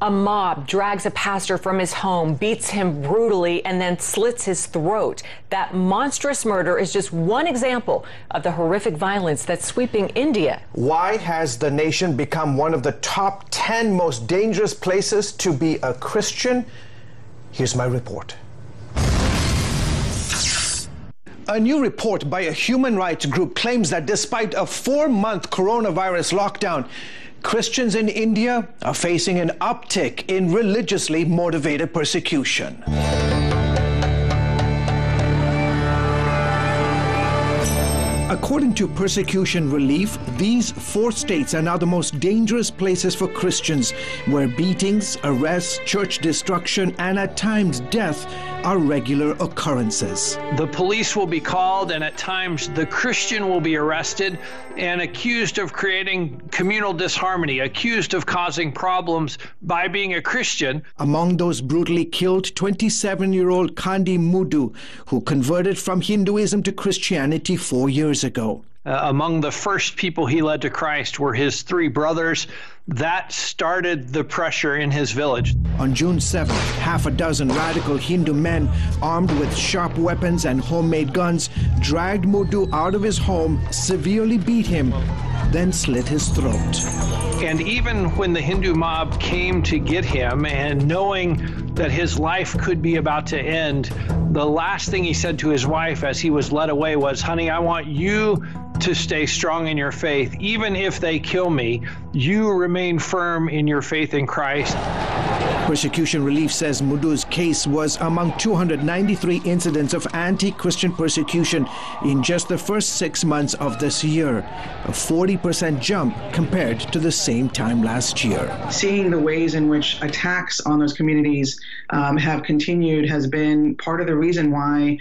A mob drags a pastor from his home, beats him brutally, and then slits his throat. That monstrous murder is just one example of the horrific violence that's sweeping India. Why has the nation become one of the top 10 most dangerous places to be a Christian? Here's my report. A new report by a human rights group claims that despite a 4-month coronavirus lockdown, Christians in India are facing an uptick in religiously motivated persecution. According to Persecution Relief, these 4 states are now the most dangerous places for Christians, where beatings, arrests, church destruction, and at times death are regular occurrences. The police will be called, and at times the Christian will be arrested and accused of creating communal disharmony, accused of causing problems by being a Christian. Among those brutally killed, 27-year-old Kandi Mudu, who converted from Hinduism to Christianity 4 years ago. Among the first people he led to Christ were his 3 brothers. That started the pressure in his village. On June 7th, half a dozen radical Hindu men armed with sharp weapons and homemade guns dragged Mudu out of his home, severely beat him, then slit his throat. And even when the Hindu mob came to get him, and knowing that his life could be about to end, the last thing he said to his wife as he was led away was, "Honey, I want you to stay strong in your faith. Even if they kill me, you remain firm in your faith in Christ." Persecution Relief says Mudu's case was among 293 incidents of anti-Christian persecution in just the first 6 months of this year, a 40% jump compared to the same time last year. Seeing the ways in which attacks on those communities have continued has been part of the reason why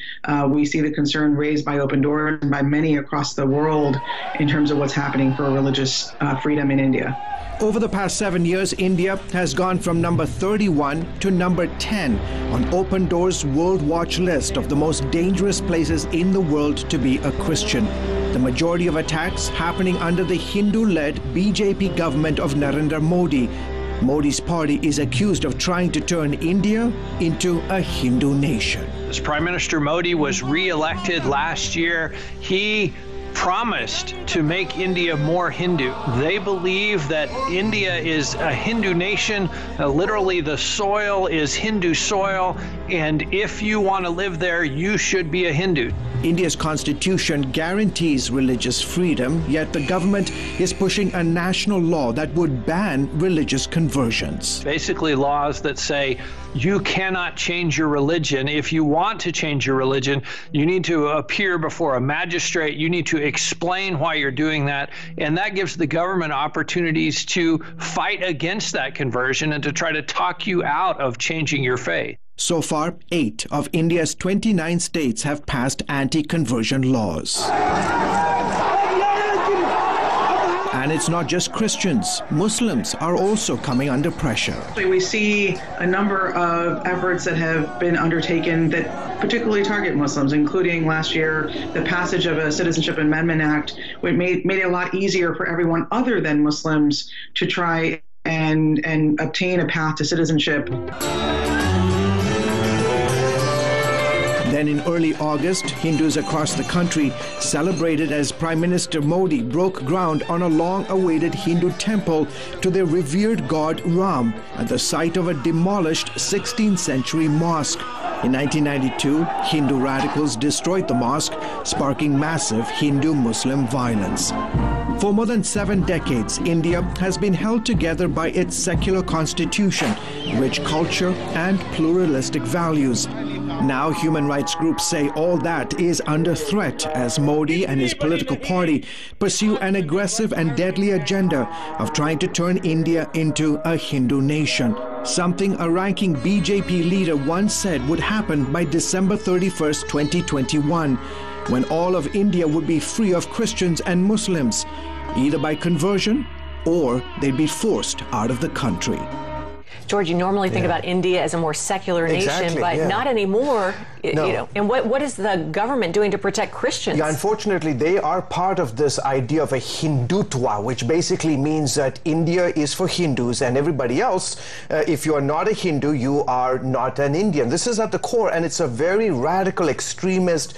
we see the concern raised by Open Doors and by many across the world in terms of what's happening for religious freedom in India. Over the past 7 years, India has gone from number 31 to number 10 on Open Doors' World Watch list of the most dangerous places in the world to be a Christian. The majority of attacks happening under the Hindu-led BJP government of Narendra Modi. Modi's party is accused of trying to turn India into a Hindu nation. As Prime Minister Modi was re-elected last year, he promised to make India more Hindu. They believe that India is a Hindu nation. Literally, the soil is Hindu soil, and if you want to live there, you should be a Hindu. India's constitution guarantees religious freedom, yet the government is pushing a national law that would ban religious conversions. Basically, laws that say you cannot change your religion. If you want to change your religion, you need to appear before a magistrate. You need to explain why you're doing that. And that gives the government opportunities to fight against that conversion and to try to talk you out of changing your faith. So far, 8 of India's 29 states have passed anti-conversion laws. And it's not just Christians. Muslims are also coming under pressure. We see a number of efforts that have been undertaken that particularly target Muslims, including last year the passage of a Citizenship Amendment Act, which made it a lot easier for everyone other than Muslims to try and obtain a path to citizenship. Then in early August, Hindus across the country celebrated as Prime Minister Modi broke ground on a long-awaited Hindu temple to their revered god Ram at the site of a demolished 16th century mosque. In 1992, Hindu radicals destroyed the mosque, sparking massive Hindu-Muslim violence. For more than 7 decades, India has been held together by its secular constitution, rich culture, and pluralistic values. Now, human rights groups say all that is under threat as Modi and his political party pursue an aggressive and deadly agenda of trying to turn India into a Hindu nation. Something a ranking BJP leader once said would happen by December 31st, 2021, when all of India would be free of Christians and Muslims, either by conversion or they'd be forced out of the country. George, you normally think about India as a more secular nation, but not anymore. No. You know, and what is the government doing to protect Christians? Yeah, unfortunately, they are part of this idea of a Hindutva, which basically means that India is for Hindus and everybody else. If you are not a Hindu, you are not an Indian. This is at the core, and it's a very radical extremist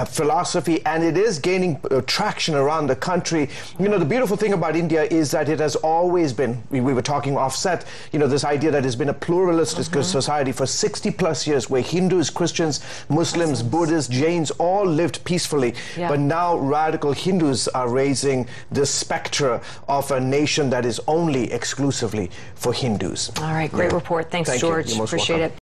philosophy, and it is gaining traction around the country. You know, the beautiful thing about India is that it has always been, we were talking offset, you know, this idea that it's been a pluralistic society for 60 plus years, where Hindus, Christians, Muslims, Buddhists, Jains all lived peacefully. But now radical Hindus are raising this spectre of a nation that is only exclusively for Hindus. All right, great report. Thanks, George. You're most Appreciate welcome. it.